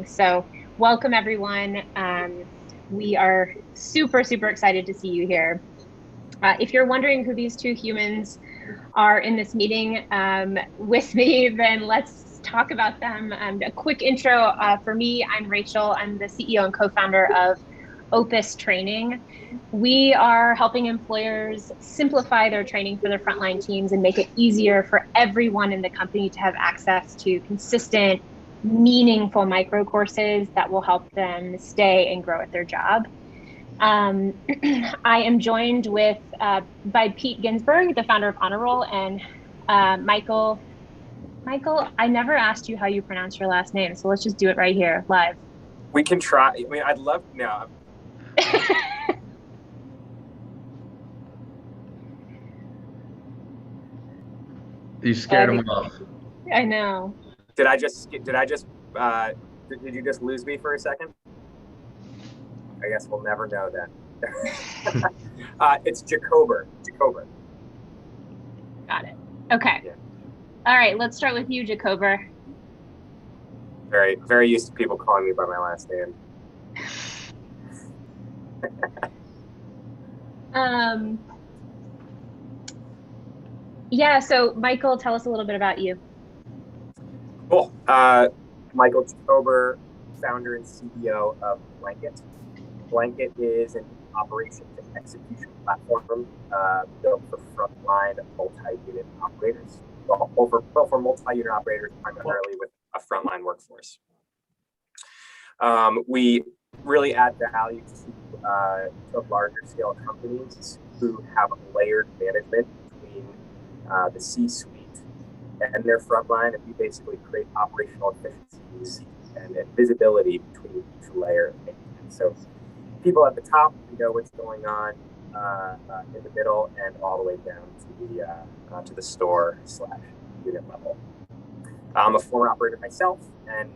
So welcome everyone. We are super excited to see you here. If you're wondering who these two humans are in this meeting with me, then let's talk about them. A quick intro for me, I'm Rachel. I'm the CEO and co-founder of Opus Training. We are helping employers simplify their training for their frontline teams and make it easier for everyone in the company to have access to consistent, meaningful micro courses that will help them stay and grow at their job. I am joined by Pete Ginsburg, the founder of Onaroll, and Michael. Michael, I never asked you how you pronounce your last name, so let's just do it right here, live. We can try. I mean, I'd love no. You scared him off. I know. Did you just lose me for a second? I guess we'll never know then. It's Jacober. Got it. Okay. Yeah. All right, let's start with you, Jacober. Very, very used to people calling me by my last name. Yeah, so Michael, tell us a little bit about you. Cool. Michael Jacober, founder and CEO of Blanket. Blanket is an operations and execution platform built for frontline multi-unit operators. Well, for multi-unit operators primarily with a frontline workforce. We really add value to larger scale companies who have layered management between the C-suite and their frontline, and we basically create operational efficiencies and visibility between each layer of management. So people at the top know what's going on in the middle and all the way down to the store / unit level. I'm a former operator myself, and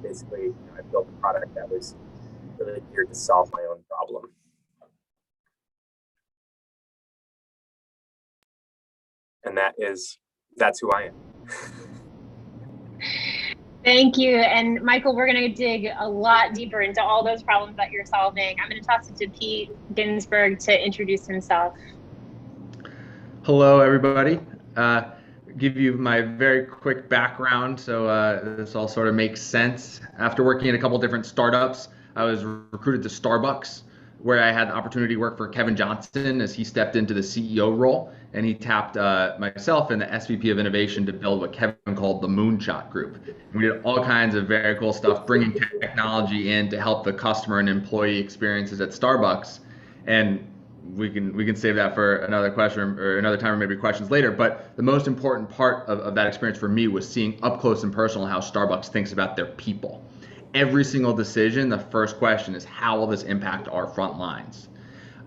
basically I built a product that was really geared to solve my own problem. And that's who I am. Thank you. And Michael, we're going to dig a lot deeper into all those problems that you're solving. I'm going to toss it to Pete Ginsburg to introduce himself. Hello, everybody. Give you my very quick background so this all sort of makes sense. After working in a couple different startups, I was recruited to Starbucks, where I had the opportunity to work for Kevin Johnson as he stepped into the CEO role, and he tapped myself and the SVP of innovation to build what Kevin called the Moonshot Group. And we did all kinds of very cool stuff, bringing technology in to help the customer and employee experiences at Starbucks. And we can save that for another question or another time, or maybe questions later. But the most important part of that experience for me was seeing up close and personal how Starbucks thinks about their people. Every single decision, the first question is, how will this impact our front lines?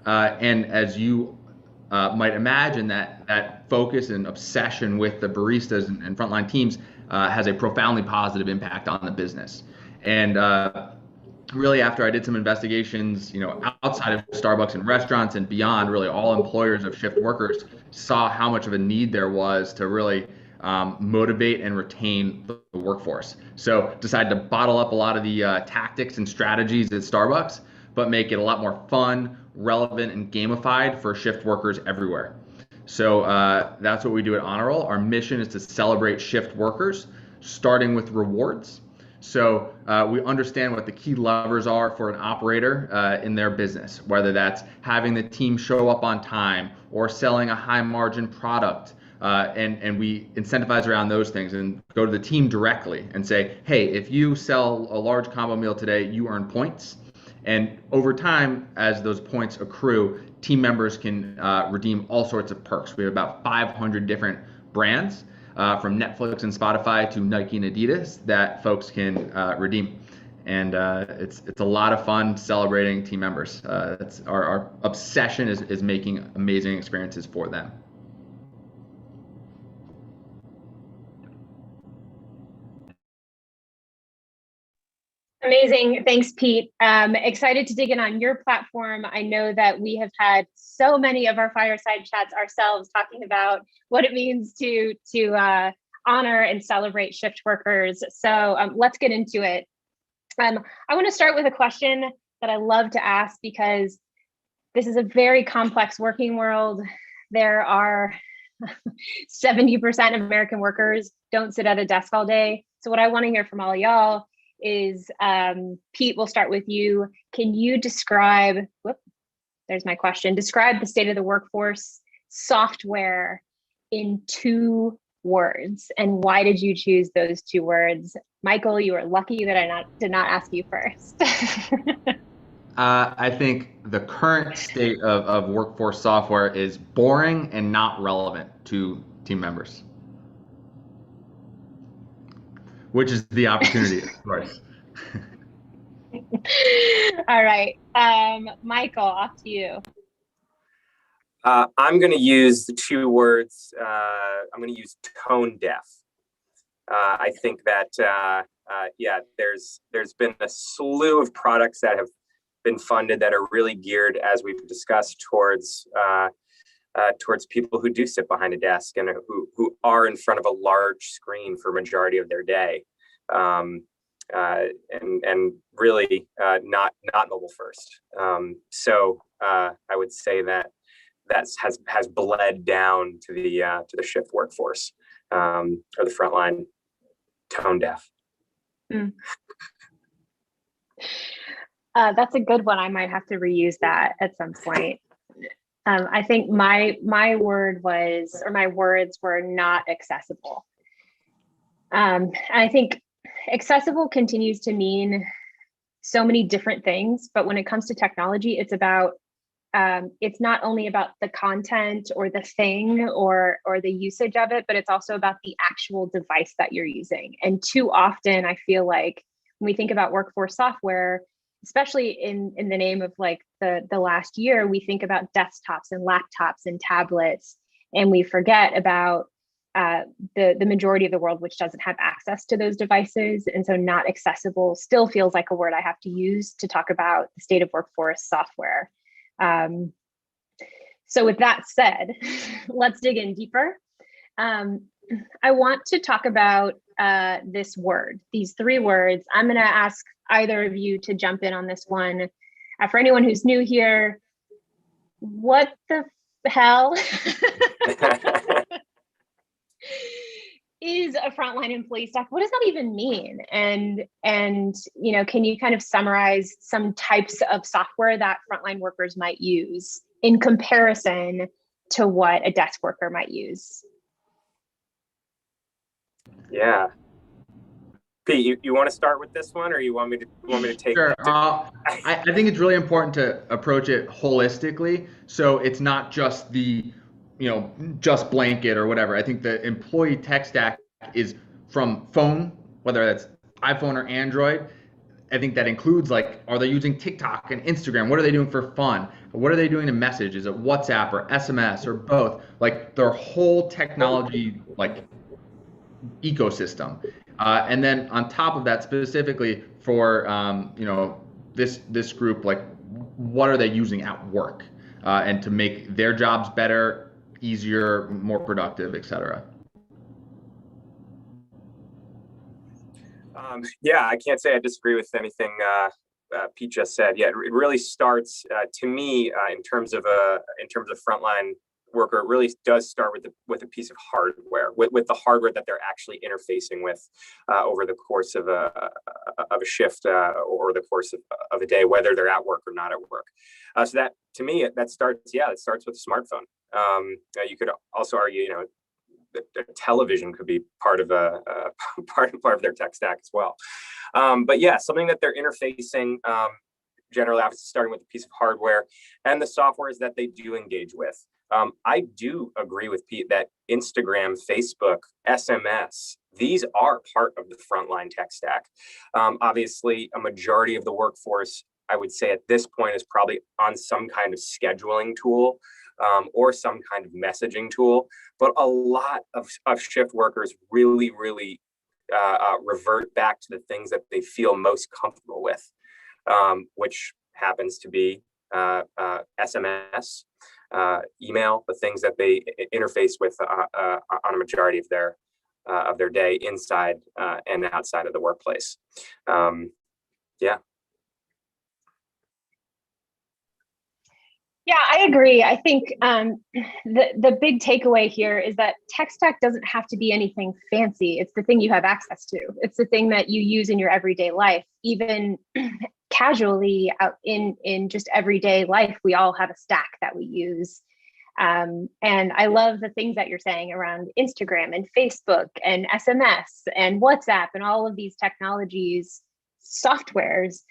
And as you might imagine, that focus and obsession with the baristas and frontline teams has a profoundly positive impact on the business. And really, after I did some investigations, outside of Starbucks and restaurants and beyond, really all employers of shift workers saw how much of a need there was to really motivate and retain the workforce. So decided to bottle up a lot of the tactics and strategies at Starbucks, but make it a lot more fun, relevant, and gamified for shift workers everywhere. So that's what we do at Onaroll. Our mission is to celebrate shift workers, starting with rewards. So we understand what the key levers are for an operator in their business, whether that's having the team show up on time or selling a high margin product. And we incentivize around those things and go to the team directly and say, hey, if you sell a large combo meal today, you earn points. And over time, as those points accrue, team members can redeem all sorts of perks. We have about 500 different brands, from Netflix and Spotify to Nike and Adidas, that folks can redeem. And it's a lot of fun celebrating team members. That's our obsession is making amazing experiences for them. Amazing. Thanks, Pete. Excited to dig in on your platform. I know that we have had so many of our fireside chats ourselves talking about what it means to honor and celebrate shift workers. So let's get into it. I want to start with a question that I love to ask because this is a very complex working world. There are 70% of American workers don't sit at a desk all day. So what I want to hear from all of y'all is, Pete, we'll start with you. Can you describe, there's my question, describe the state of the workforce software in 2 words, and why did you choose those 2 words? Michael, you are lucky that I did not ask you first. I think the current state of workforce software is boring and not relevant to team members, which is the opportunity, of course. All right, Michael, off to you. I'm going to use the 2 words. I'm going to use tone deaf. I think that there's been a slew of products that have been funded that are really geared, as we've discussed, towards people who do sit behind a desk and who are in front of a large screen for a majority of their day, and really not mobile first. So I would say that has bled down to the shift workforce, or the frontline tone deaf. That's a good one. I might have to reuse that at some point. I think my word was, or my words were, not accessible. I think accessible continues to mean so many different things, but when it comes to technology, it's about, it's not only about the content or the thing or the usage of it, but it's also about the actual device that you're using. And too often, I feel like when we think about workforce software, especially in the name of like the last year, we think about desktops and laptops and tablets, and we forget about the majority of the world which doesn't have access to those devices. And so not accessible still feels like a word I have to use to talk about the state of workforce software. So with that said, let's dig in deeper. I want to talk about this word, these 3 words. I'm going to ask either of you to jump in on this one. For anyone who's new here, what the hell is a frontline employee stack? What does that even mean? And you know, can you kind of summarize some types of software that frontline workers might use in comparison to what a desk worker might use? Yeah. Pete, you want to start with this one, or you want me to take? Sure. I think it's really important to approach it holistically, so it's not just just blanket or whatever. I think the employee tech stack is from phone, whether that's iPhone or Android. I think that includes, like, are they using TikTok and Instagram? What are they doing for fun? What are they doing to message? Is it WhatsApp or SMS or both? Like, their whole technology, like, ecosystem. And then on top of that, specifically for this group, like, what are they using at work, and to make their jobs better, easier, more productive, et cetera. Yeah, I can't say I disagree with anything Pete just said. Yeah, it really starts to me in terms of frontline worker. It really does start with a piece of hardware, with the hardware that they're actually interfacing with over the course of a shift or the course of a day, whether they're at work or not at work. So that, to me, it starts with a smartphone. You could also argue, the television could be part of part of their tech stack as well. But yeah, something that they're interfacing, generally, obviously starting with a piece of hardware and the softwares that they do engage with. I do agree with Pete that Instagram, Facebook, SMS, these are part of the frontline tech stack. Obviously, a majority of the workforce, I would say at this point, is probably on some kind of scheduling tool or some kind of messaging tool. But a lot of shift workers really revert back to the things that they feel most comfortable with, which happens to be SMS, email, the things that they interface with on a majority of their of their day inside and outside of the workplace. Yeah. Yeah, I agree. I think the big takeaway here is that tech stack doesn't have to be anything fancy. It's the thing you have access to. It's the thing that you use in your everyday life. Even casually out in just everyday life, we all have a stack that we use. And I love the things that you're saying around Instagram and Facebook and SMS and WhatsApp and all of these technologies, softwares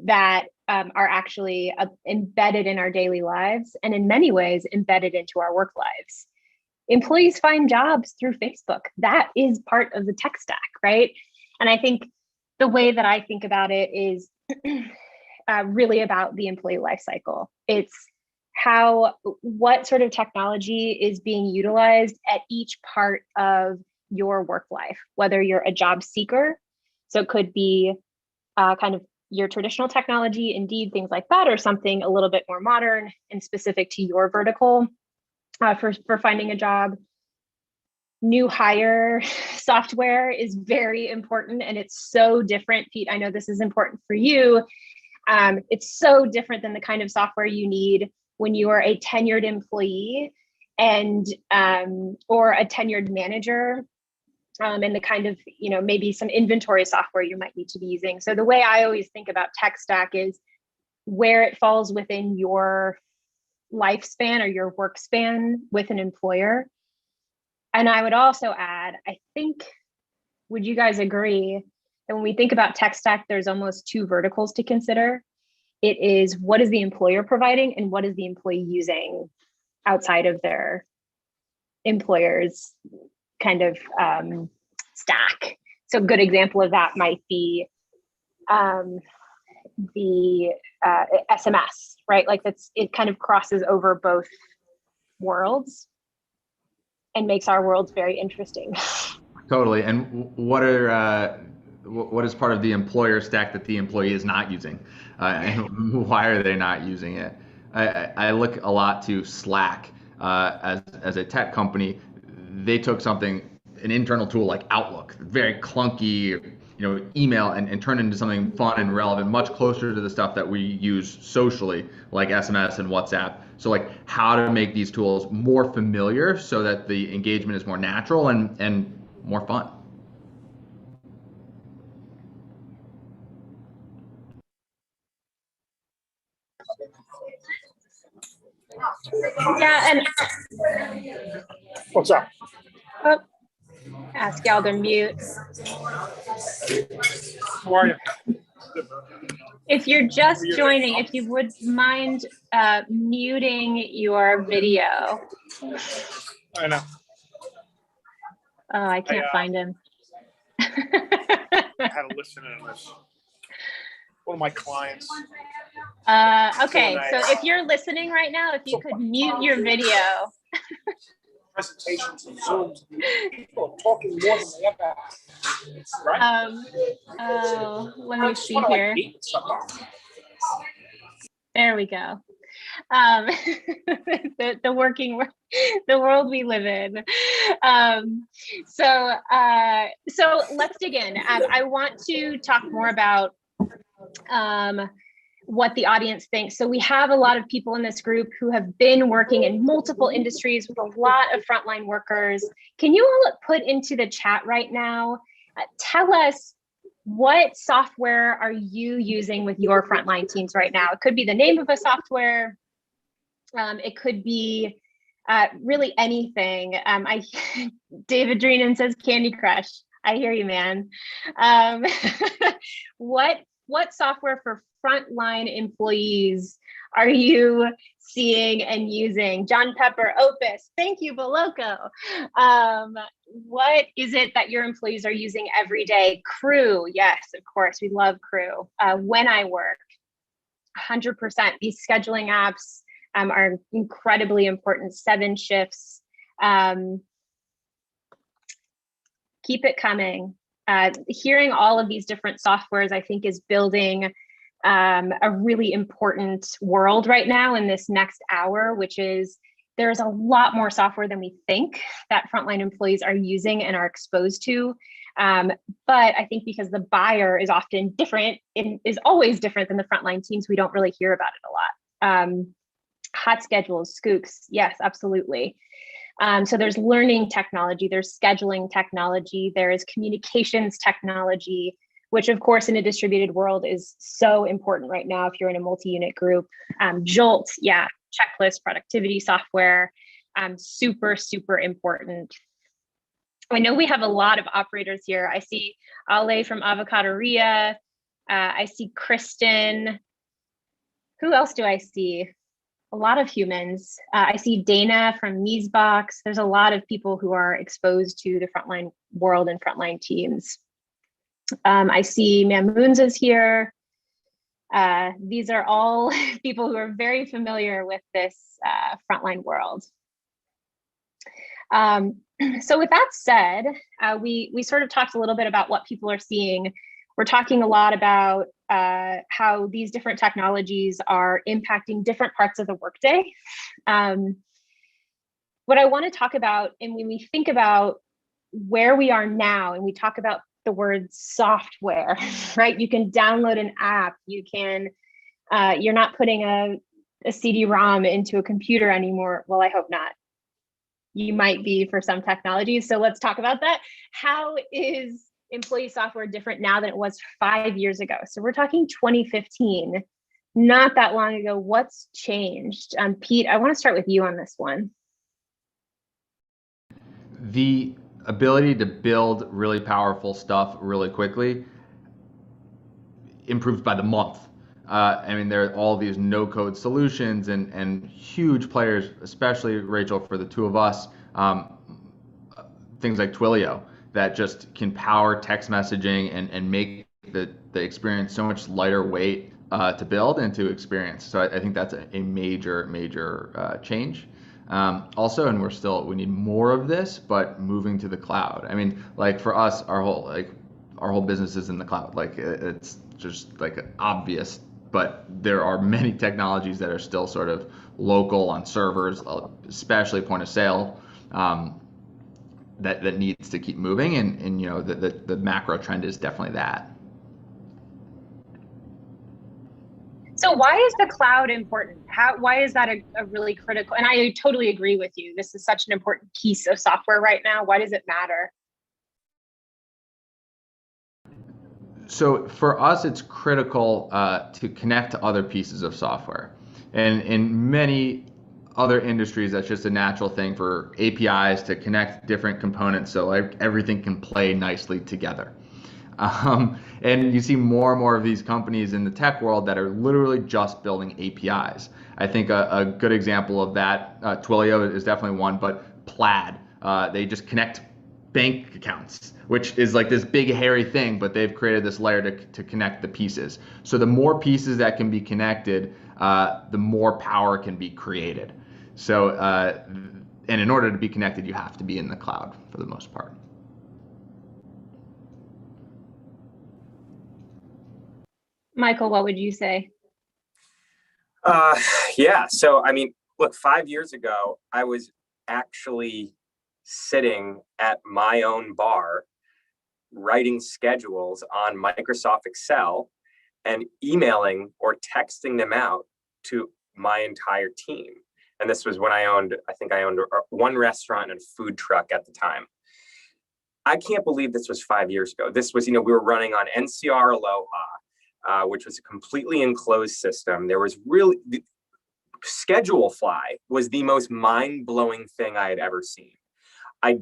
that are actually embedded in our daily lives, and in many ways embedded into our work lives. Employees find jobs through Facebook. That is part of the tech stack, right? And I think the way that I think about it is really about the employee life cycle. It's what sort of technology is being utilized at each part of your work life, whether you're a job seeker. So it could be kind of your traditional technology, Indeed, things like that, or something a little bit more modern and specific to your vertical for finding a job. New hire software is very important, and it's so different. Pete, I know this is important for you. It's so different than the kind of software you need when you are a tenured employee and or a tenured manager. And the kind of, maybe some inventory software you might need to be using. So the way I always think about tech stack is where it falls within your lifespan or your work span with an employer. And I would also add, I think, would you guys agree that when we think about tech stack, there's almost two verticals to consider? It is, what is the employer providing and what is the employee using outside of their employer's kind of stack. So a good example of that might be the SMS, right? Like it kind of crosses over both worlds and makes our worlds very interesting. Totally. And what is part of the employer stack that the employee is not using, and why are they not using it? I look a lot to Slack as a tech company. They took an internal tool like Outlook, very clunky, email, and turned into something fun and relevant, much closer to the stuff that we use socially, like SMS and WhatsApp. So like how to make these tools more familiar so that the engagement is more natural and more fun. Yeah, and what's up? Oh, ask y'all to mute. How are you? If you're just joining, if you would mind muting your video. I know. Oh, I can't find him. I had to listen to this. One of my clients. Okay, so if you're listening right now, if you could mute your video. Presentations and Zooms, people are talking more than they ever have. Right? Let me see here. There we go. The world we live in. So let's dig in. I want to talk more about what the audience thinks. So we have a lot of people in this group who have been working in multiple industries with a lot of frontline workers. Can you all put into the chat right now, tell us what software are you using with your frontline teams right now? It could be the name of a software. It could be really anything. David Dreenan says Candy Crush. I hear you, man. What software for frontline employees are you seeing and using? John Pepper, Opus, thank you, Boloco. What is it that your employees are using every day? Crew, yes, of course, we love Crew. When I work, 100%. These scheduling apps are incredibly important. 7 shifts. Keep it coming. Hearing all of these different softwares, I think, is building a really important world right now in this next hour, which is there's a lot more software than we think that frontline employees are using and are exposed to. But I think because the buyer is often different, it is always different than the frontline teams, we don't really hear about it a lot. Hot schedules, skooks, yes, absolutely. So there's learning technology, there's scheduling technology, there is communications technology, which of course in a distributed world is so important right now if you're in a multi-unit group. Jolt, yeah, checklist, productivity software, super, super important. I know we have a lot of operators here. I see Ale from Avocadoria. I see Kristen. Who else do I see? A lot of humans. I see Dana from Meesbox. There's a lot of people who are exposed to the frontline world and frontline teams. I see Mamoons is here. These are all people who are very familiar with this frontline world. So with that said, we sort of talked a little bit about what people are seeing. We're talking a lot about how these different technologies are impacting different parts of the workday. What I want to talk about, and when we think about where we are now, and we talk about the word software, right? You can download an app. You can, you're not putting a CD-ROM into a computer anymore. Well, I hope not. You might be for some technologies. So let's talk about that. How is employee software different now than it was 5 years ago? So we're talking 2015, not that long ago. What's changed? Pete, I want to start with you on this one. The ability to build really powerful stuff really quickly improves by the month. I mean, there are all these no-code solutions and huge players, especially, Rachel, for the two of us, things like Twilio that just can power text messaging and make the experience so much lighter weight to build and to experience. So I think that's a major change. Also, and we need more of this, but moving to the cloud. I mean, like for us, our whole business is in the cloud. Like it's just like obvious, but there are many technologies that are still sort of local on servers, especially point of sale, that needs to keep moving. And you know, the macro trend is definitely that. So why is the cloud important? Why is that a really critical? And I totally agree with you. This is such an important piece of software right now. Why does it matter? So for us, it's critical to connect to other pieces of software. And in many other industries, that's just a natural thing for APIs to connect different components so like everything can play nicely together. And you see more and more of these companies in the tech world that are literally just building APIs. I think a good example of that, Twilio is definitely one, but Plaid, they just connect bank accounts, which is like this big hairy thing, but they've created this layer to connect the pieces. So the more pieces that can be connected, the more power can be created. So, and in order to be connected, you have to be in the cloud for the most part. Michael, what would you say? Yeah, so I mean, look, 5 years ago, I was actually sitting at my own bar, writing schedules on Microsoft Excel and emailing or texting them out to my entire team. And this was when I owned one restaurant and a food truck at the time. I can't believe this was 5 years ago. This was, we were running on NCR Aloha, which was a completely enclosed system. There was really, Schedule Fly was the most mind-blowing thing I had ever seen. I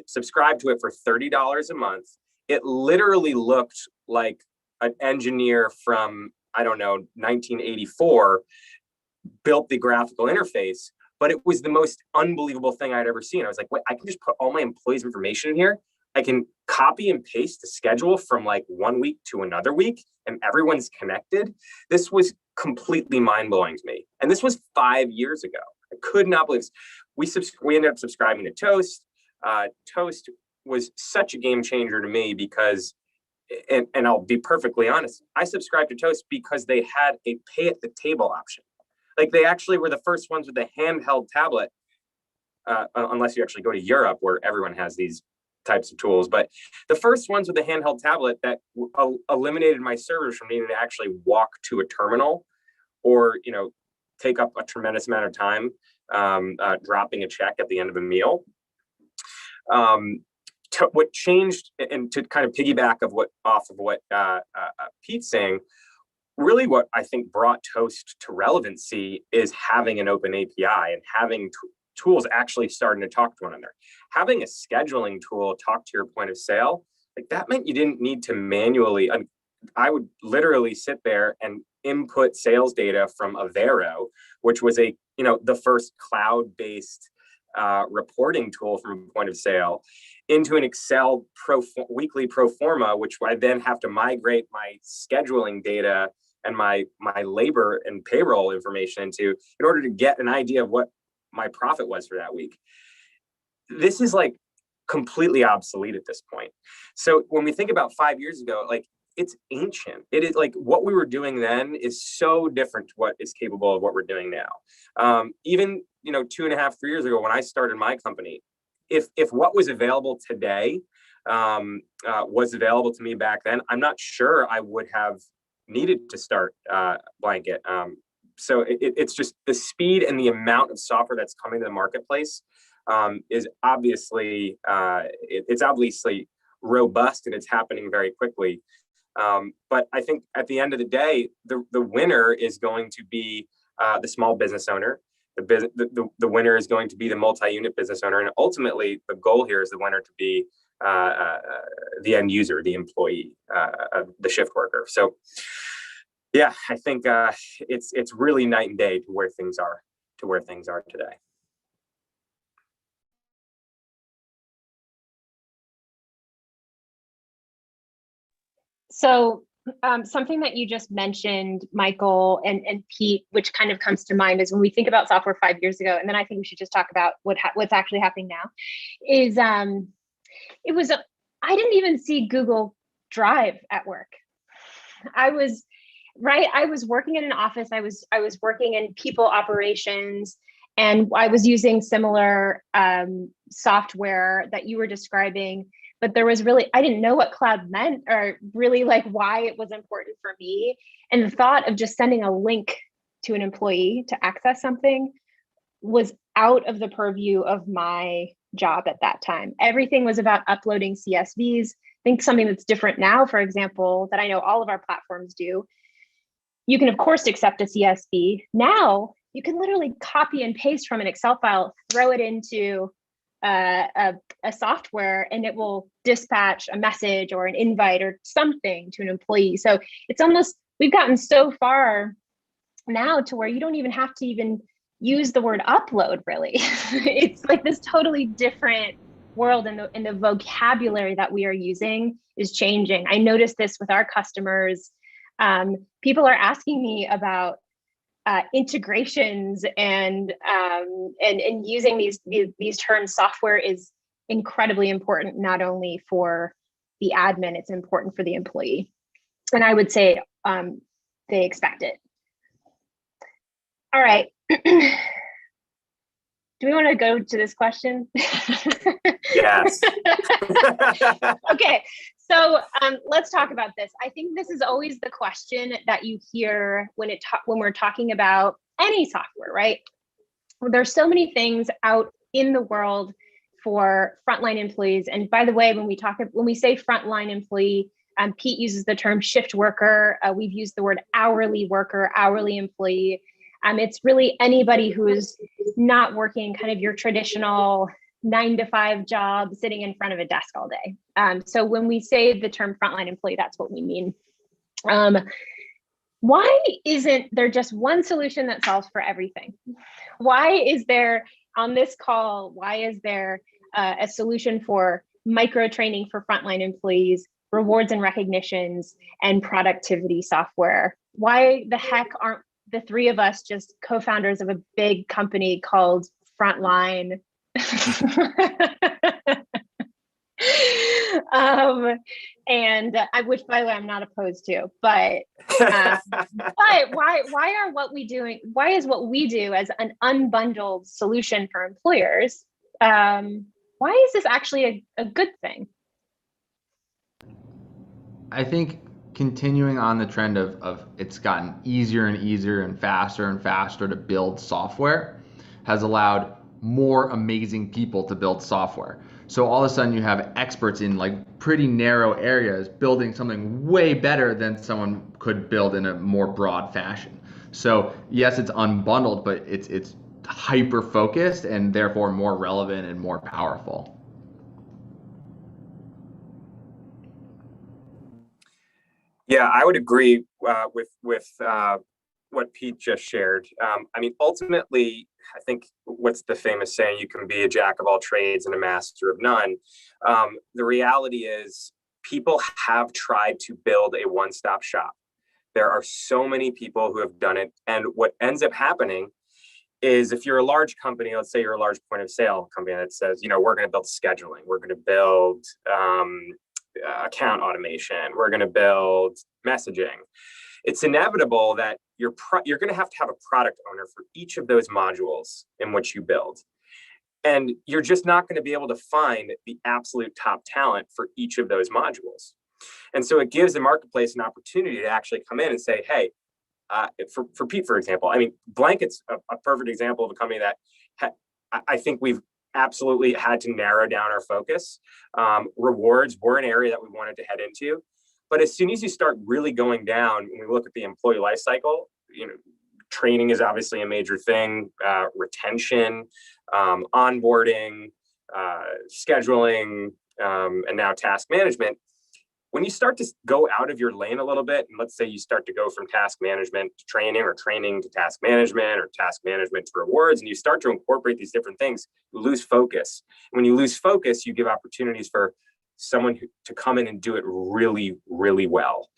subscribed to it for $30 a month. It literally looked like an engineer from, 1984 built the graphical interface, but it was the most unbelievable thing I'd ever seen. I was like, wait, I can just put all my employees' information in here. I can copy and paste the schedule from like 1 week to another week, and everyone's connected. This was completely mind-blowing to me. And this was 5 years ago. I could not believe this. We ended up subscribing to Toast. Toast was such a game changer to me because, and I'll be perfectly honest, I subscribed to Toast because they had a pay at the table option. Like they actually were the first ones with the handheld tablet, unless you actually go to Europe where everyone has these types of tools. But the first ones with the handheld tablet that eliminated my servers from needing to actually walk to a terminal or, take up a tremendous amount of time dropping a check at the end of a meal. What changed, and to kind of piggyback off of what Pete's saying, really what I think brought Toast to relevancy is having an open API and having tools actually starting to talk to one another. Having a scheduling tool talk to your point of sale, like that meant you didn't need to manually, I would literally sit there and input sales data from Avero, which was the first cloud-based reporting tool from point of sale, into an Excel weekly pro forma, which I then have to migrate my scheduling data and my labor and payroll information into in order to get an idea of what my profit was for that week. This is like completely obsolete at this point. So when we think about 5 years ago, like it's ancient. It is like what we were doing then is so different to what is capable of what we're doing now. Even 2.5, 3 years ago when I started my company, if what was available today was available to me back then, I'm not sure I would have needed to start Blanket. So it's just the speed and the amount of software that's coming to the marketplace is obviously it's obviously robust and it's happening very quickly. But I think at the end of the day, the winner is going to be the small business owner. The winner is going to be the multi-unit business owner, and ultimately the goal here is the winner to be the end user, the employee, the shift worker. So. Yeah, I think it's really night and day to where things are today. So something that you just mentioned, Michael and Pete, which kind of comes to mind is when we think about software 5 years ago, and then I think we should just talk about what's actually happening now, is I didn't even see Google Drive at work. I was working in an office. I was working in people operations, and I was using similar software that you were describing. But there was I didn't know what cloud meant, or really like why it was important for me. And the thought of just sending a link to an employee to access something was out of the purview of my job at that time. Everything was about uploading CSVs. I think something that's different now, for example, that I know all of our platforms do. You can, of course, accept a CSV. Now, you can literally copy and paste from an Excel file, throw it into a software, and it will dispatch a message or an invite or something to an employee. So it's almost, we've gotten so far now to where you don't even have to even use the word upload, really. It's like this totally different world, and the vocabulary that we are using is changing. I noticed this with our customers. People are asking me about integrations and using these terms. Software is incredibly important, not only for the admin, it's important for the employee. And I would say they expect it. All right. Do we want to go to this question? Yes. Okay, so let's talk about this. I think this is always the question that you hear when we're talking about any software, right? There's so many things out in the world for frontline employees. And by the way, when we say frontline employee, Pete uses the term shift worker. We've used the word hourly worker, hourly employee. It's really anybody who is not working kind of your traditional 9-to-5 job, sitting in front of a desk all day. So when we say the term frontline employee, that's what we mean. Why isn't there just one solution that solves for everything? Why is there, on this call, why is there a solution for micro training for frontline employees, rewards and recognitions, and productivity software? Why the heck aren't the three of us just co-founders of a big company called Frontline? Which, by the way, I'm not opposed to, but why are what we doing? Why is what we do as an unbundled solution for employers? Why is this actually a good thing? I think continuing on the trend of it's gotten easier and easier and faster to build software has allowed more amazing people to build software. So all of a sudden you have experts in like pretty narrow areas building something way better than someone could build in a more broad fashion. So yes, it's unbundled, but it's hyper focused and therefore more relevant and more powerful. Yeah, I would agree with what Pete just shared. I mean, ultimately, I think what's the famous saying, you can be a jack of all trades and a master of none. The reality is people have tried to build a one-stop shop. There are so many people who have done it. And what ends up happening is if you're a large company, let's say you're a large point of sale company that says, we're going to build scheduling, we're going to build account automation, we're going to build messaging. It's inevitable that you're going to have a product owner for each of those modules in which you build. And you're just not going to be able to find the absolute top talent for each of those modules. And so it gives the marketplace an opportunity to actually come in and say, hey, for Pete, for example, I mean, Blanket's a perfect example of a company that I think we've absolutely had to narrow down our focus. Rewards were an area that we wanted to head into. But as soon as you start really going down, when we look at the employee life cycle, training is obviously a major thing, retention, onboarding, scheduling, and now task management. When you start to go out of your lane a little bit, and let's say you start to go from task management to training, or training to task management, or task management to rewards, and you start to incorporate these different things, you lose focus. When you lose focus, you give opportunities for someone to come in and do it really, really well,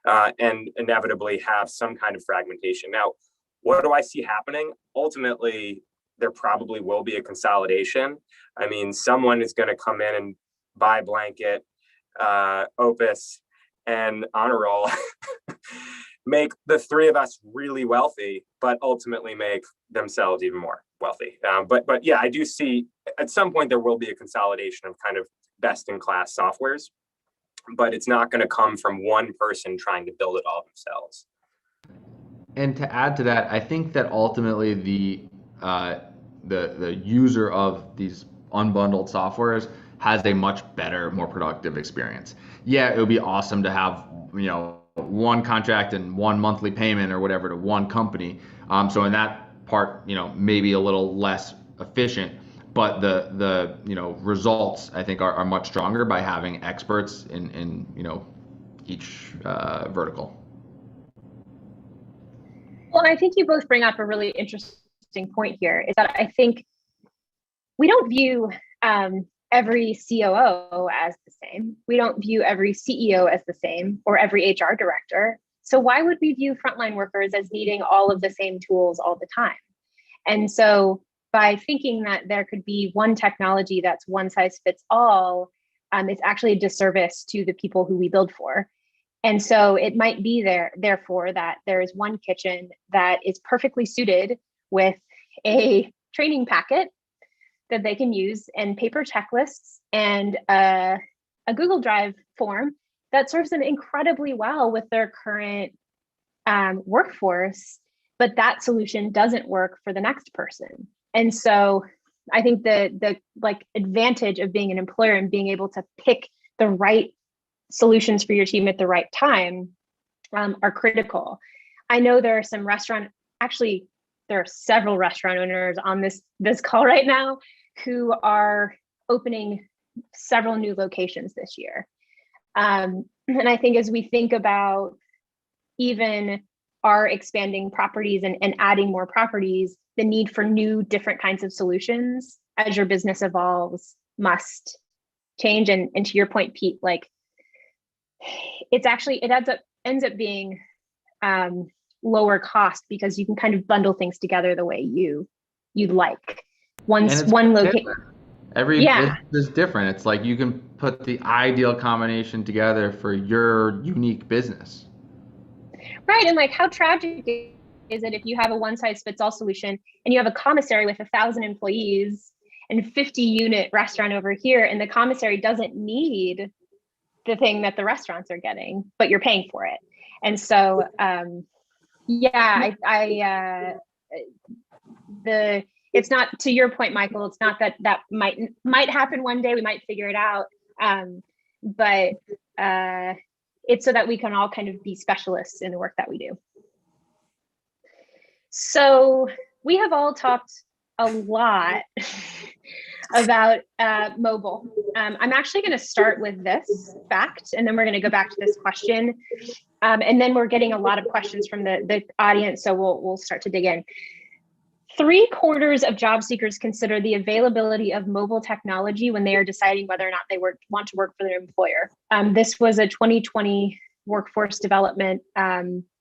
and inevitably have some kind of fragmentation. Now, what do I see happening? Ultimately, there probably will be a consolidation. I mean, someone is going to come in and buy Blanket, Opus, and Onaroll, make the three of us really wealthy, but ultimately make themselves even more wealthy. But yeah, I do see at some point there will be a consolidation of kind of best-in-class softwares, but it's not going to come from one person trying to build it all themselves. And to add to that, I think that ultimately the user of these unbundled softwares has a much better, more productive experience. Yeah, it would be awesome to have one contract and one monthly payment or whatever to one company. So in that part, maybe a little less efficient. But the results, I think, are much stronger by having experts in each vertical. Well, I think you both bring up a really interesting point here, is that I think we don't view every COO as the same. We don't view every CEO as the same, or every HR director. So why would we view frontline workers as needing all of the same tools all the time? And so by thinking that there could be one technology that's one size fits all, it's actually a disservice to the people who we build for. And so it might be therefore, that there is one kitchen that is perfectly suited with a training packet that they can use, and paper checklists, and a Google Drive form that serves them incredibly well with their current workforce, but that solution doesn't work for the next person. And so I think the advantage of being an employer and being able to pick the right solutions for your team at the right time are critical. I know there are there are several restaurant owners on this call right now who are opening several new locations this year. And I think as we think about even our expanding properties and adding more properties, the need for new, different kinds of solutions as your business evolves must change. And to your point, Pete, it ends up being lower cost, because you can kind of bundle things together the way you'd like. One location. Every Yeah. business is different. It's like you can put the ideal combination together for your unique business. Right. And like, how tragic is it if you have a one size fits all solution and you have a commissary with 1,000 employees and 50 unit restaurant over here, and the commissary doesn't need the thing that the restaurants are getting, but you're paying for it. And so, it's not, to your point, Michael, it's not that might happen one day, we might figure it out. But it's so that we can all kind of be specialists in the work that we do. So we have all talked a lot about mobile. I'm actually going to start with this fact, and then we're going to go back to this question. And then we're getting a lot of questions from the audience, so we'll start to dig in. 3/4 of job seekers consider the availability of mobile technology when they are deciding whether or not they want to work for their employer. This was a 2020 workforce development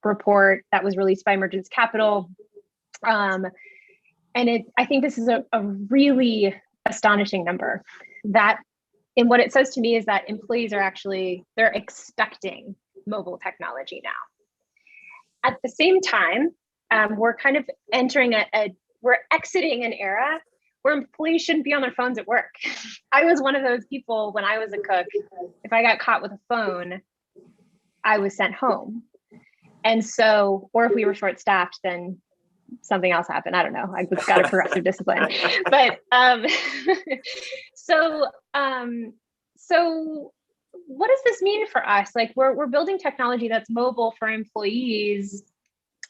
report that was released by Emergence Capital. And I think this is a really astonishing number. That, and what it says to me is that employees are they're expecting mobile technology now. At the same time, we're kind of entering we're exiting an era where employees shouldn't be on their phones at work. I was one of those people when I was a cook. If I got caught with a phone, I was sent home. And so, or if we were short staffed, then something else happened. I don't know. I got a progressive discipline. But so what does this mean for us? Like, we're building technology that's mobile for employees.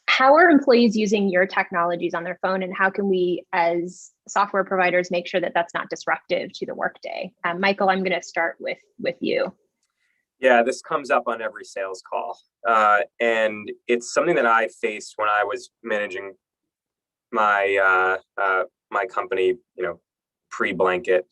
How are employees using your technologies on their phone, and how can we as software providers make sure that that's not disruptive to the workday? Michael, I'm going to start with you. Yeah, this comes up on every sales call. And it's something that I faced when I was managing my my company, pre-Blanket.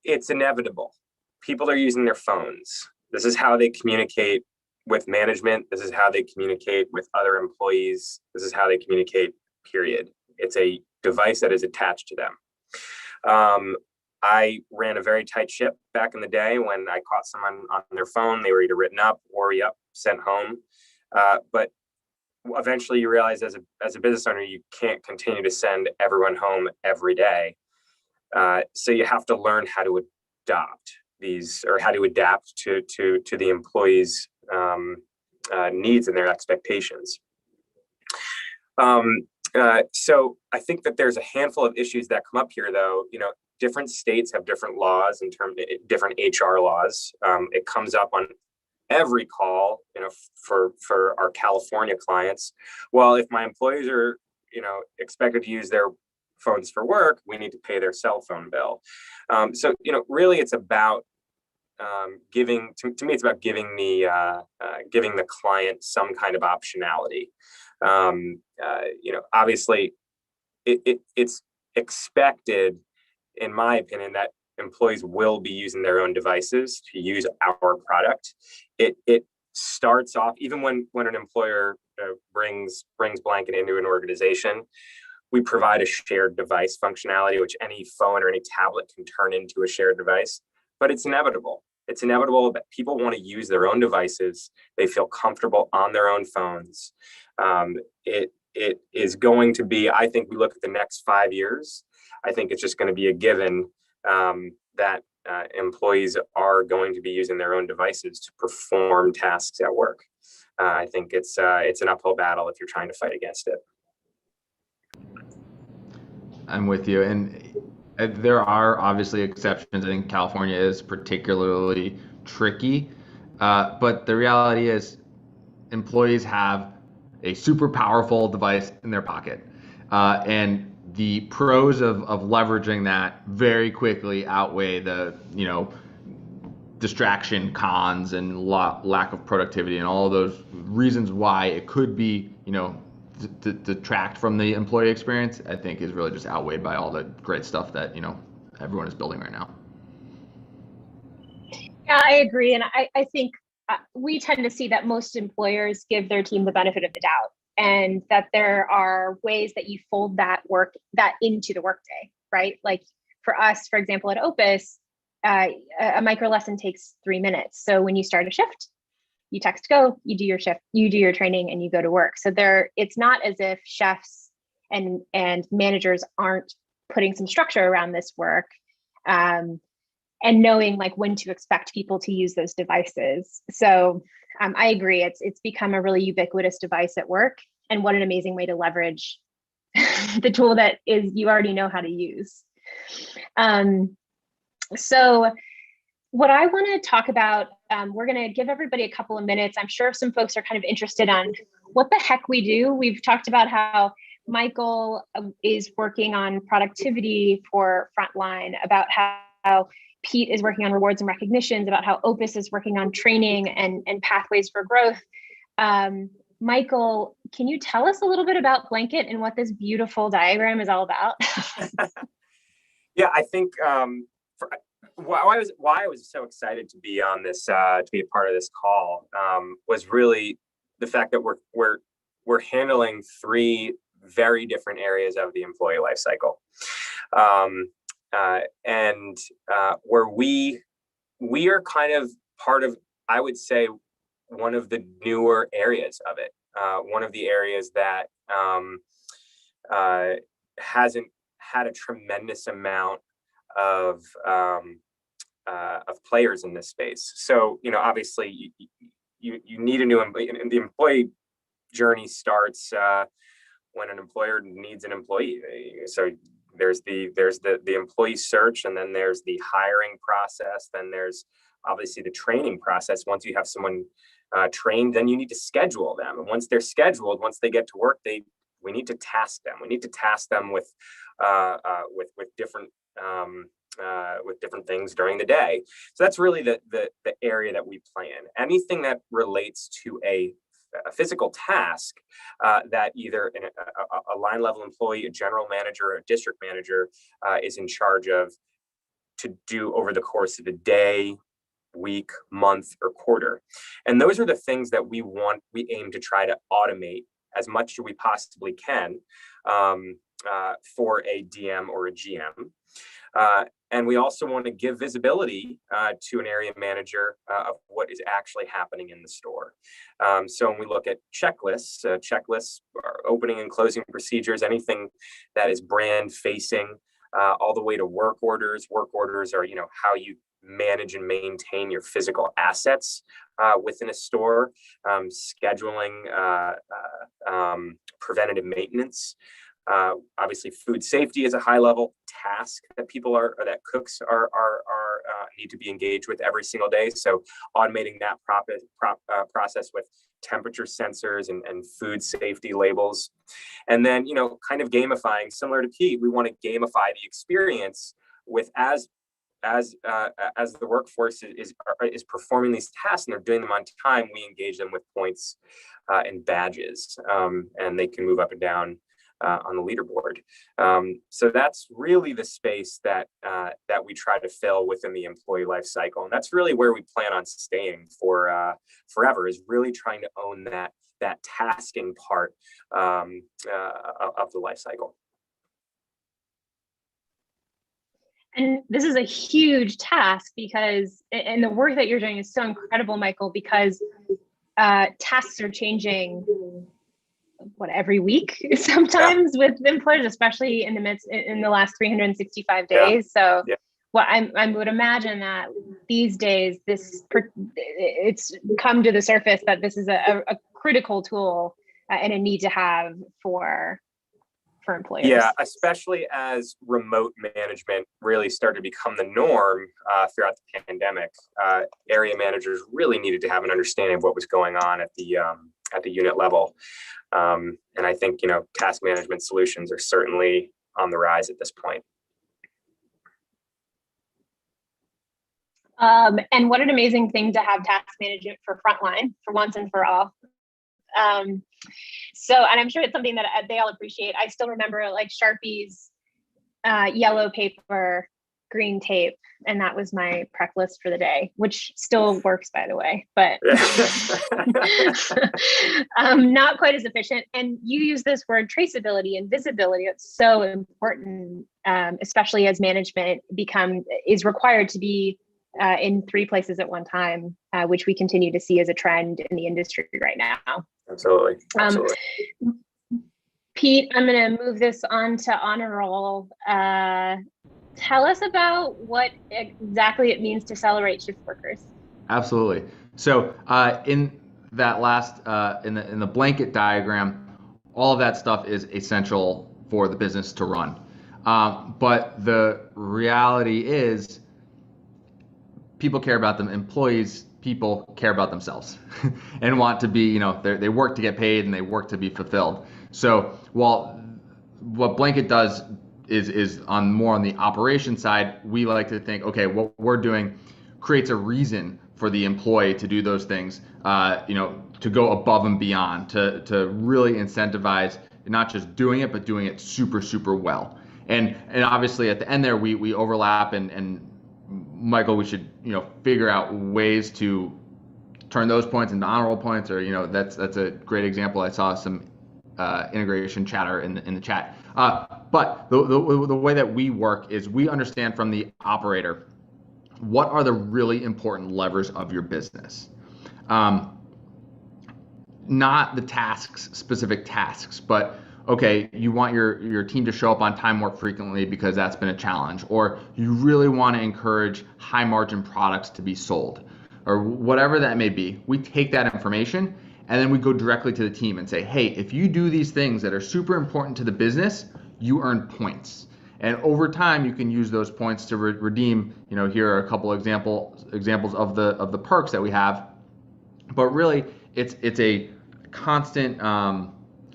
It's inevitable. People are using their phones. This is how they communicate with management. This is how they communicate with other employees. This is how they communicate, period. It's a device that is attached to them. I ran a very tight ship back in the day when I caught someone on their phone. They were either written up or sent home. But eventually you realize as a business owner, you can't continue to send everyone home every day. So you have to learn how to adopt these, or how to adapt to the employees' needs and their expectations. So I think that there's a handful of issues that come up here, though. Different states have different laws in terms of different HR laws. It comes up on every call, for our California clients. Well, if my employees are, expected to use their phones for work, we need to pay their cell phone bill. So, really it's about giving, to me, it's about giving the client some kind of optionality. Obviously it's expected, in my opinion, that employees will be using their own devices to use our product. It starts off, even when an employer brings Blanket into an organization, we provide a shared device functionality, which any phone or any tablet can turn into a shared device. But it's inevitable. It's inevitable that people want to use their own devices. They feel comfortable on their own phones. It is going to be, I think we look at the next 5 years, I think it's just going to be a given that employees are going to be using their own devices to perform tasks at work. I think it's an uphill battle if you're trying to fight against it. I'm with you. And there are obviously exceptions. I think California is particularly tricky. But the reality is employees have a super powerful device in their pocket. And the pros of leveraging that very quickly outweigh the, distraction cons and lack of productivity and all of those reasons why it could be, to detract from the employee experience, I think is really just outweighed by all the great stuff that, everyone is building right now. Yeah, I agree. And I think we tend to see that most employers give their team the benefit of the doubt, and that there are ways that you fold that into the workday, right? Like for us, for example, at Opus, a micro lesson takes 3 minutes. So when you start a shift, you text go, you do your shift, you do your training, and you go to work. So it's not as if chefs and managers aren't putting some structure around this work, and knowing like when to expect people to use those devices. So I agree, it's become a really ubiquitous device at work, and what an amazing way to leverage the tool that is you already know how to use. So what I want to talk about, we're going to give everybody a couple of minutes. I'm sure some folks are kind of interested on what the heck we do. We've talked about how Michael is working on productivity for Frontline, about how Pete is working on rewards and recognitions, about how Opus is working on training and pathways for growth. Michael, can you tell us a little bit about Blanket and what this beautiful diagram is all about? Yeah, I think why I was so excited to be on this, to be a part of this call, was really the fact that we're handling 3 very different areas of the employee life cycle, and where we are kind of part of, I would say, one of the newer areas of it, one of the areas that hasn't had a tremendous amount of players in this space. So, obviously you need a new the employee journey starts when an employer needs an employee. So there's the employee search, and then there's the hiring process. Then there's obviously the training process. Once you have someone trained, then you need to schedule them. And once they're scheduled, once they get to work, we need to task them. We need to task them with different things during the day. So that's really the area that we play in. Anything that relates to a physical task that either a line level employee, a general manager, or a district manager is in charge of to do over the course of a day, week, month, or quarter. And those are the things that we aim to try to automate as much as we possibly can for a DM or a GM. And we also want to give visibility to an area manager of what is actually happening in the store. So when we look at checklists, checklists are opening and closing procedures, anything that is brand facing, all the way to work orders. Work orders are, how you manage and maintain your physical assets within a store, scheduling, preventative maintenance. Obviously, food safety is a high level task that that cooks need to be engaged with every single day. So automating that process with temperature sensors and food safety labels. And then, kind of gamifying, similar to Pete, we want to gamify the experience with as the workforce is performing these tasks and they're doing them on time, we engage them with points and badges, and they can move up and down on the leaderboard. So that's really the space that we try to fill within the employee life cycle, and that's really where we plan on staying for forever. Is really trying to own that tasking part of the life cycle. And this is a huge task and the work that you're doing is so incredible, Michael, because tasks are changing every week sometimes with employers, especially in the last 365 days. So what I would imagine that these days it's come to the surface that this is a critical tool and a need to have for employers. Yeah, especially as remote management really started to become the norm throughout the pandemic. Area managers really needed to have an understanding of what was going on at the unit level. And I think, task management solutions are certainly on the rise at this point. And what an amazing thing to have task management for Frontline for once and for all. And I'm sure it's something that they all appreciate. I still remember like Sharpies, yellow paper, green tape, and that was my prep list for the day, which still works, by the way, but not quite as efficient. And you use this word traceability and visibility. It's so important especially as management is required to be in 3 places at one time, which we continue to see as a trend in the industry right now. Absolutely. Pete, I'm going to move this on to Onaroll. Tell us about what exactly it means to celebrate shift workers. Absolutely. So in that last, in the blanket diagram, all of that stuff is essential for the business to run. But the reality is people care about them. Employees, people care about themselves and want to be, they work to get paid and they work to be fulfilled. So while what Blanket does is more on the operation side, we like to think, okay, what we're doing creates a reason for the employee to do those things, to go above and beyond, to really incentivize not just doing it, but doing it super, super well. And obviously at the end there, we overlap and Michael, we should, figure out ways to turn those points into honorable points, or, that's a great example. I saw some integration chatter in the chat. But the way that we work is we understand from the operator, what are the really important levers of your business? Not the specific tasks, but okay, you want your team to show up on time more frequently because that's been a challenge, or you really want to encourage high margin products to be sold, or whatever that may be. We take that information and then we go directly to the team and say, hey, if you do these things that are super important to the business, you earn points. And over time, you can use those points to redeem, here are a couple examples of the perks that we have. But really, it's a constant,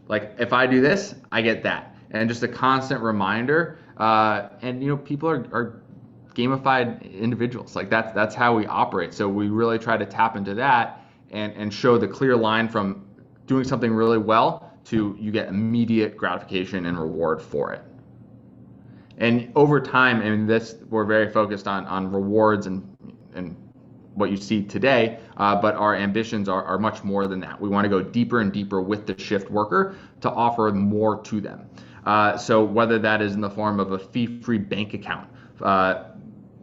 like if I do this, I get that. And just a constant reminder. And people are gamified individuals. Like that's how we operate. So we really try to tap into that and show the clear line from doing something really well to you get immediate gratification and reward for it. And over time, we're very focused on rewards and what you see today, but our ambitions are much more than that. We want to go deeper and deeper with the shift worker to offer more to them. So whether that is in the form of a fee-free bank account,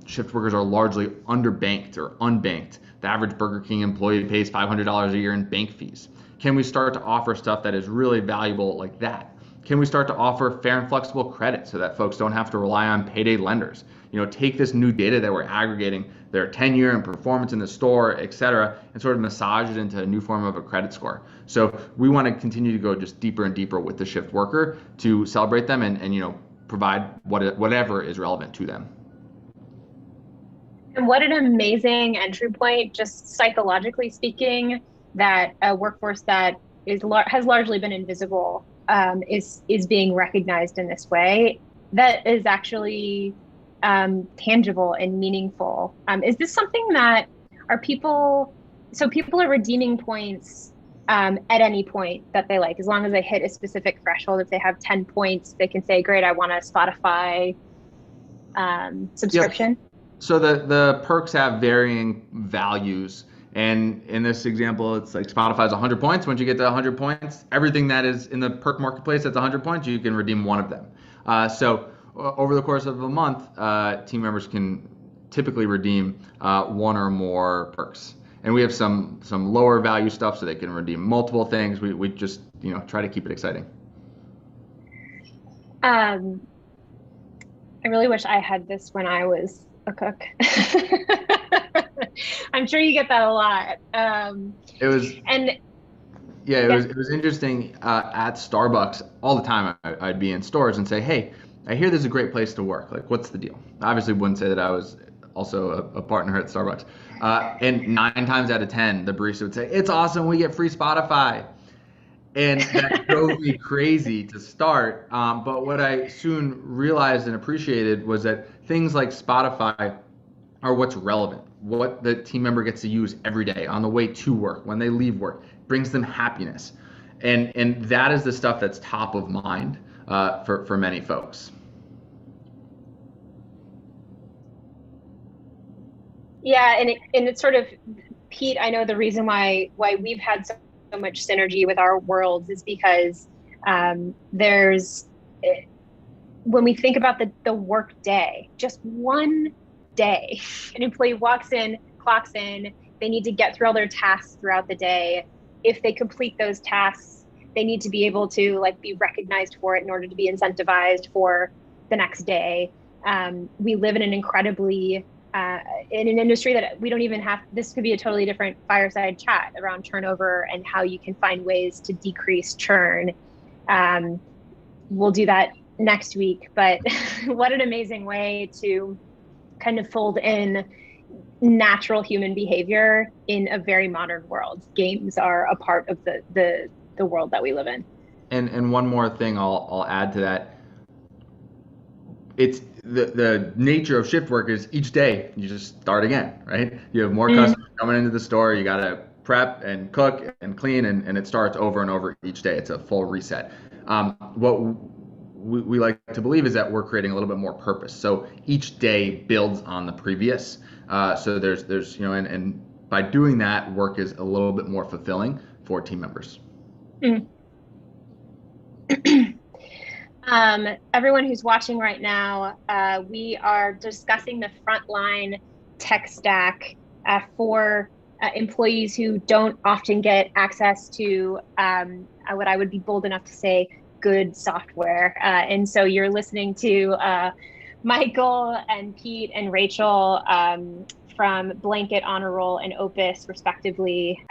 shift workers are largely underbanked or unbanked. The average Burger King employee pays $500 a year in bank fees. Can we start to offer stuff that is really valuable like that? Can we start to offer fair and flexible credit so that folks don't have to rely on payday lenders? Take this new data that we're aggregating, their tenure and performance in the store, et cetera, and sort of massage it into a new form of a credit score. So we want to continue to go just deeper and deeper with the shift worker to celebrate them and provide whatever is relevant to them. And what an amazing entry point, just psychologically speaking, that a workforce that has largely been invisible is being recognized in this way. That is actually tangible and meaningful. Is this something that people are redeeming points at any point that they like, as long as they hit a specific threshold? If they have 10 points, they can say, great, I want a Spotify subscription. Yep. So the perks have varying values. And in this example, it's like Spotify's 100 points. Once you get to 100 points, everything that is in the perk marketplace that's 100 points, you can redeem one of them. So over the course of a month, team members can typically redeem one or more perks. And we have some lower value stuff so they can redeem multiple things. We just try to keep it exciting. I really wish I had this when I was a cook. I'm sure you get that a lot. It was interesting at Starbucks all the time. I'd be in stores and say, hey, I hear this is a great place to work. Like, what's the deal? I obviously wouldn't say that I was also a partner at Starbucks. And 9 times out of 10, the barista would say, it's awesome, we get free Spotify. And that drove me crazy to start. But what I soon realized and appreciated was that things like Spotify are what's relevant, what the team member gets to use every day on the way to work, when they leave work, brings them happiness. And that is the stuff that's top of mind for many folks. Yeah, and it's sort of, Pete, I know the reason why we've had so much synergy with our worlds is because there's when we think about the work day, just one day, an employee walks in, clocks in, they need to get through all their tasks throughout the day. If they complete those tasks, they need to be able to like be recognized for it in order to be incentivized for the next day. We live in an incredibly, in an industry that we don't even have, this could be a totally different fireside chat around turnover and how you can find ways to decrease churn. We'll do that next week, but what an amazing way to kind of fold in natural human behavior in a very modern world. Games are a part of the world that we live in. And one more thing I'll add to that. It's the nature of shift work is each day you just start again, right? You have more customers coming into the store, you got to prep and cook and clean, and it starts over and over each day. It's a full reset. What we like to believe is that we're creating a little bit more purpose. So each day builds on the previous. So there's and by doing that, work is a little bit more fulfilling for team members. Everyone who's watching right now, we are discussing the Frontline tech stack for employees who don't often get access to what I would be bold enough to say good software. And so you're listening to Michael and Pete and Rachel from Blanket, Onaroll, and Opus, respectively.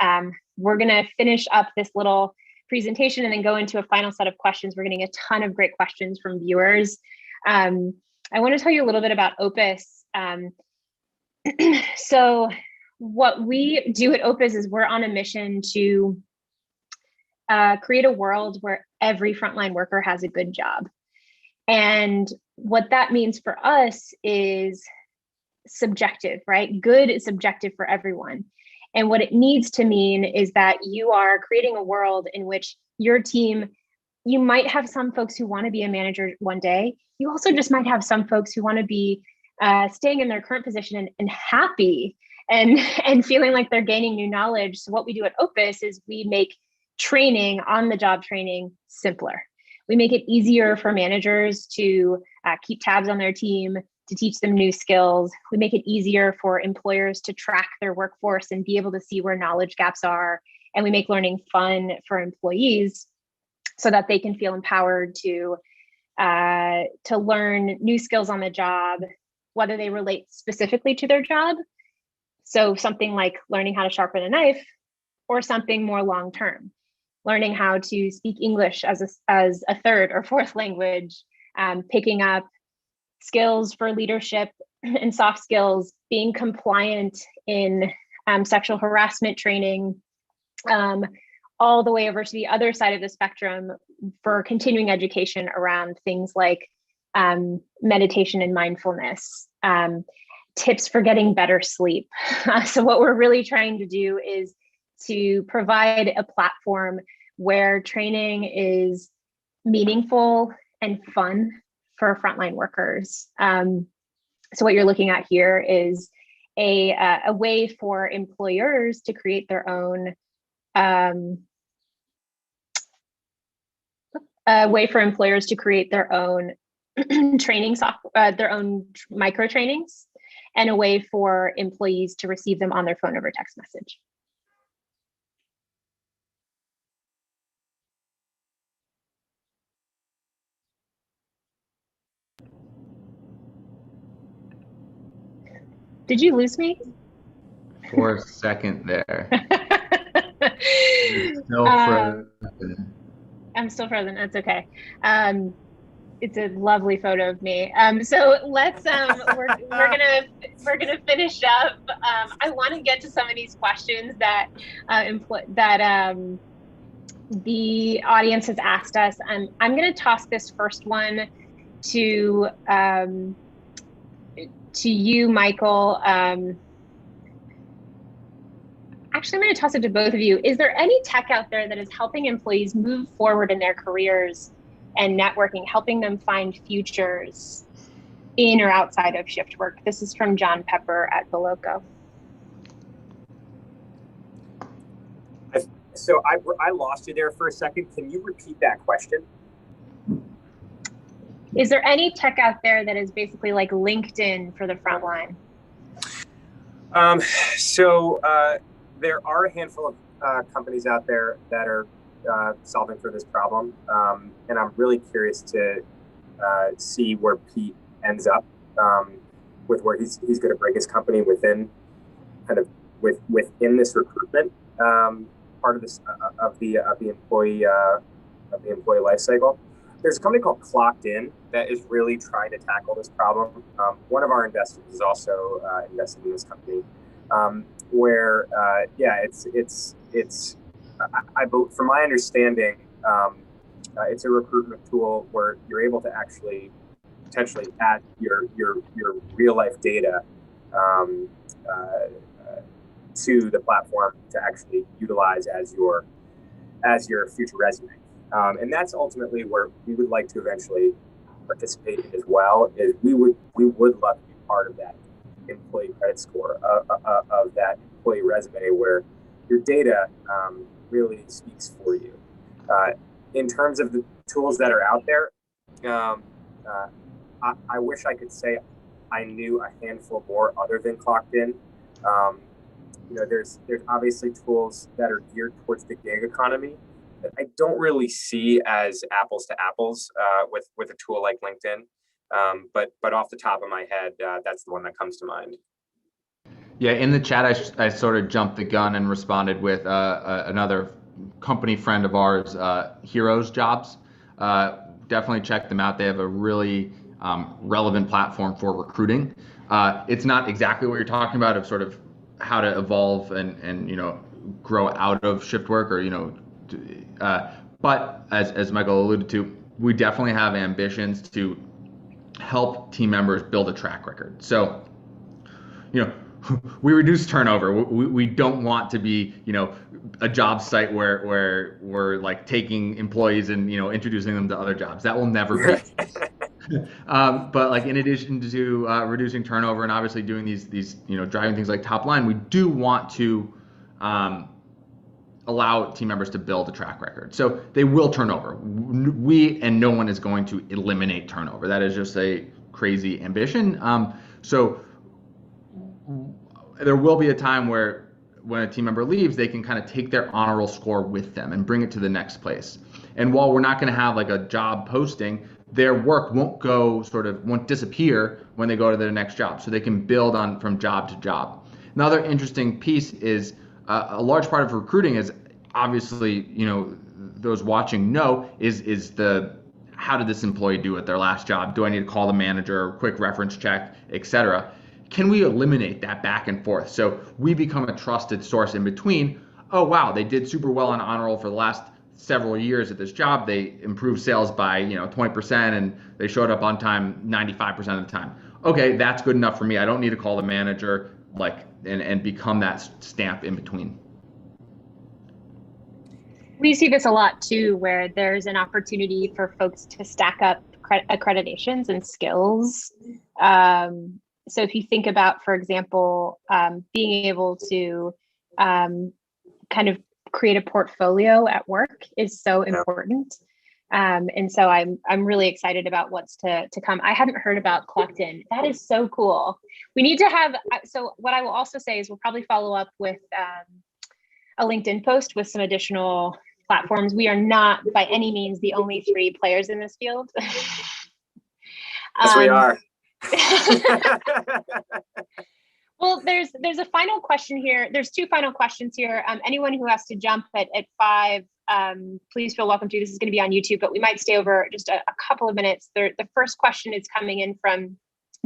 We're going to finish up this little presentation and then go into a final set of questions. We're getting a ton of great questions from viewers. I want to tell you a little bit about Opus. So what we do at Opus is we're on a mission to create a world where every frontline worker has a good job. And what that means for us is subjective, right? Good is subjective for everyone. And what it needs to mean is that you are creating a world in which your team, you might have some folks who want to be a manager one day. You also just might have some folks who want to be staying in their current position and happy and feeling like they're gaining new knowledge. So what we do at Opus is we make training, on-the-job training, simpler. We make it easier for managers to keep tabs on their team, to teach them new skills. We make it easier for employers to track their workforce and be able to see where knowledge gaps are. And we make learning fun for employees so that they can feel empowered to learn new skills on the job, whether they relate specifically to their job. So something like learning how to sharpen a knife, or something more long-term, learning how to speak English as a third or fourth language, picking up skills for leadership and soft skills, being compliant in sexual harassment training, all the way over to the other side of the spectrum for continuing education around things like meditation and mindfulness, tips for getting better sleep. So what we're really trying to do is to provide a platform where training is meaningful and fun for frontline workers. So what you're looking at here is a way for employers to create their own training software, their own micro trainings, and a way for employees to receive them on their phone over text message. Did you lose me? For a second there. Still frozen. I'm still frozen. That's okay. It's a lovely photo of me. So let's we're gonna finish up. I want to get to some of these questions that the audience has asked us. I'm gonna toss this first one to you, Michael. Actually, I'm going to toss it to both of you. Is there any tech out there that is helping employees move forward in their careers and networking, helping them find futures in or outside of shift work? This is from John Pepper at Veloco. So I lost you there for a second. Can you repeat that question? Is there any tech out there that is basically like LinkedIn for the frontline? So there are a handful of companies out there that are solving for this problem, and I'm really curious to see where Pete ends up with where he's going to bring his company within within this recruitment part of this of the employee life cycle. There's a company called Clocked In that is really trying to tackle this problem. One of our investors is also invested in this company, where from my understanding, it's a recruitment tool where you're able to actually potentially add your real life data to the platform to actually utilize as your future resume. And that's ultimately where we would like to eventually participate in as well. Is we would love to be part of that employee credit score of that employee resume where your data really speaks for you. In terms of the tools that are out there, I wish I could say I knew a handful more other than Clocked In. There's obviously tools that are geared towards the gig economy that I don't really see as apples to apples with a tool like LinkedIn. But off the top of my head, that's the one that comes to mind. Yeah, in the chat, I sort of jumped the gun and responded with another company friend of ours, Heroes Jobs. Definitely check them out. They have a really relevant platform for recruiting. It's not exactly what you're talking about of sort of how to evolve and grow out of shift work or but as Michael alluded to, we definitely have ambitions to help team members build a track record. So we reduce turnover. We don't want to be, a job site where we're like taking employees and, introducing them to other jobs. That will never be. But like in addition to reducing turnover and obviously doing these driving things like top line, we do want to allow team members to build a track record. So they will turn over. No one is going to eliminate turnover. That is just a crazy ambition. So there will be a time where when a team member leaves, they can kind of take their honor roll score with them and bring it to the next place. And while we're not going to have like a job posting, their work won't disappear when they go to their next job. So they can build on from job to job. Another interesting piece is a large part of recruiting is obviously, those watching know is the how did this employee do at their last job? Do I need to call the manager, quick reference check, etc.? Can we eliminate that back and forth? So we become a trusted source in between. Oh, wow, they did super well on Onaroll for the last several years at this job. They improved sales by 20% and they showed up on time 95% of the time. Okay, that's good enough for me. I don't need to call the manager and become that stamp in between. We see this a lot too, where there's an opportunity for folks to stack up accreditations and skills. So if you think about, for example, being able to kind of create a portfolio at work is so important. And so I'm really excited about what's to come. I hadn't heard about Clocked In. That is so cool. We need to have, so what I will also say is we'll probably follow up with a LinkedIn post with some additional platforms. We are not by any means the only 3 players in this field. Yes, we are. Well, there's a final question here. There's 2 final questions here. Anyone who has to jump at 5, please feel welcome to. This is going to be on YouTube, but we might stay over just a couple of minutes. The first question is coming in from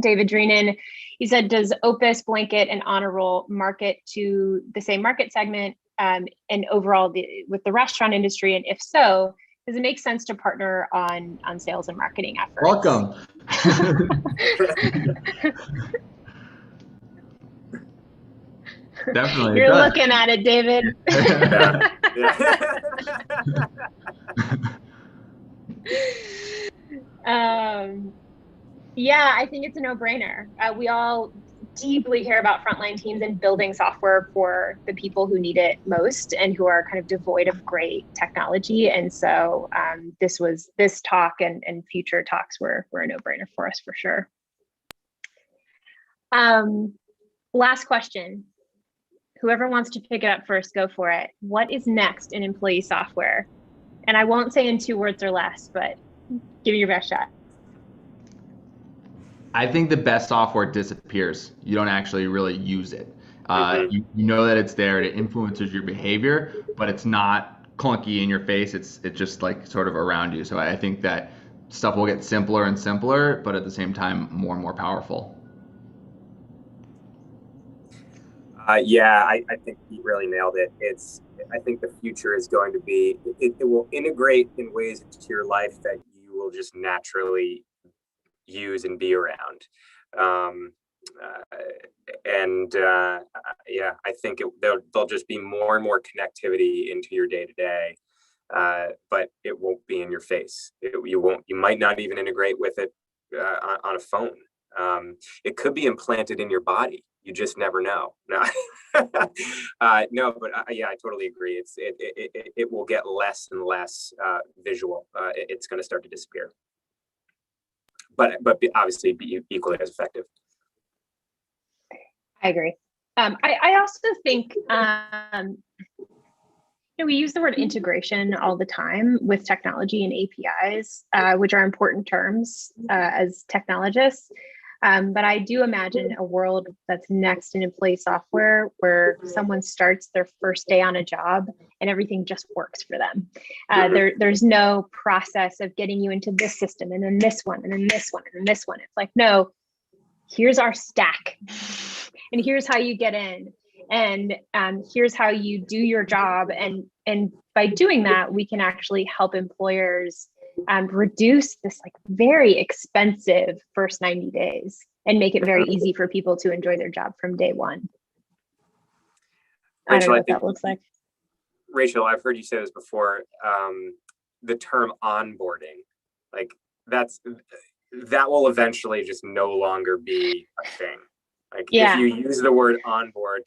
David Dreenan. He said, does Opus, Blanket, and Onaroll market to the same market segment and overall with the restaurant industry? And if so, does it make sense to partner on sales and marketing efforts? Welcome. Definitely. You're looking at it, David. Yeah, I think it's a no-brainer. We all deeply care about frontline teams and building software for the people who need it most and who are kind of devoid of great technology. And so this talk and future talks were a no-brainer for us for sure. Last question. Whoever wants to pick it up first, go for it. What is next in employee software? And I won't say in 2 words or less, but give it your best shot. I think the best software disappears. You don't actually really use it. You know that it's there, it influences your behavior, but it's not clunky in your face. It's just like sort of around you. So I think that stuff will get simpler and simpler, but at the same time, more and more powerful. Yeah, I think you really nailed it. I think the future is going to be, it will integrate in ways into your life that you will just naturally use and be around. Yeah, I think there'll just be more and more connectivity into your day to day, but it won't be in your face. You might not even integrate with it on a phone. It could be implanted in your body. You just never know. No, no, but yeah, I totally agree. It will get less and less visual. It's going to start to disappear, but obviously be equally as effective. I agree. I also think we use the word integration all the time with technology and APIs, which are important terms as technologists. But I do imagine a world that's next in employee software where someone starts their first day on a job and everything just works for them. There's no process of getting you into this system and then this one and then this one and then this one. It's like, no, here's our stack and here's how you get in and here's how you do your job. And by doing that, we can actually help employers reduce this like very expensive first 90 days and make it very easy for people to enjoy their job from day one. Rachel, I don't know what that looks like. Rachel, I've heard you say this before, the term onboarding, like that will eventually just no longer be a thing. Like if you use the word onboard,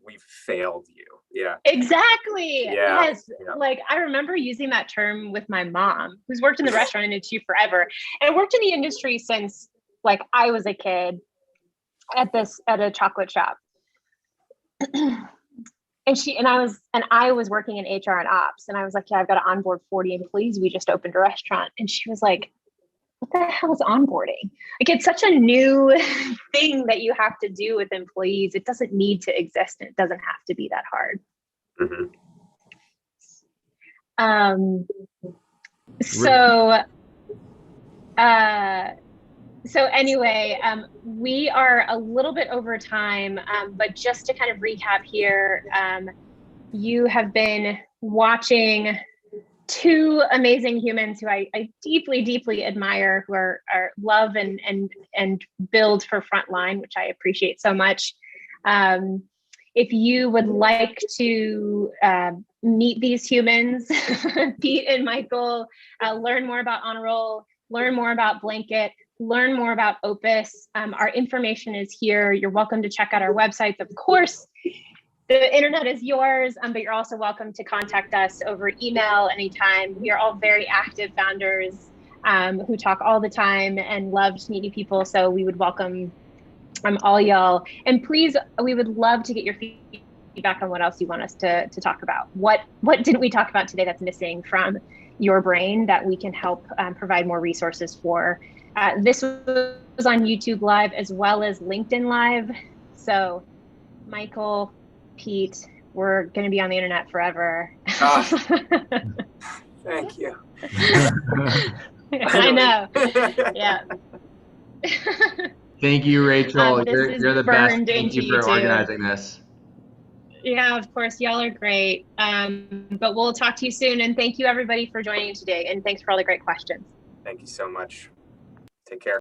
we've failed you. Yeah. Exactly. Yeah. Yes. Yeah. Like I remember using that term with my mom, who's worked in the restaurant industry forever and worked in the industry since like I was a kid at a chocolate shop. And I was working in HR and ops and I was like, yeah, I've got to onboard 40 employees. We just opened a restaurant. And she was like, what the hell is onboarding? Like it's such a new thing that you have to do with employees. It doesn't need to exist and it doesn't have to be that hard. So anyway, we are a little bit over time, but just to kind of recap here, you have been watching 2 amazing humans who I deeply, deeply admire, who are love and build for Frontline, which I appreciate so much. If you would like to meet these humans, Pete and Michael, learn more about Onaroll, learn more about Blanket, learn more about Opus, our information is here. You're welcome to check out our websites, of course. The internet is yours, but you're also welcome to contact us over email anytime. We are all very active founders who talk all the time and love to meet new people. So we would welcome all y'all. And please, we would love to get your feedback on what else you want us to talk about. What didn't we talk about today that's missing from your brain that we can help provide more resources for? This was on YouTube Live as well as LinkedIn Live. So Michael, Pete, we're going to be on the internet forever. Thank you. I know. Yeah. Thank you, Rachel. You're the best. Thank you for YouTube. organizing this. Yeah, of course. Y'all are great. But we'll talk to you soon. And thank you, everybody, for joining today. And thanks for all the great questions. Thank you so much. Take care.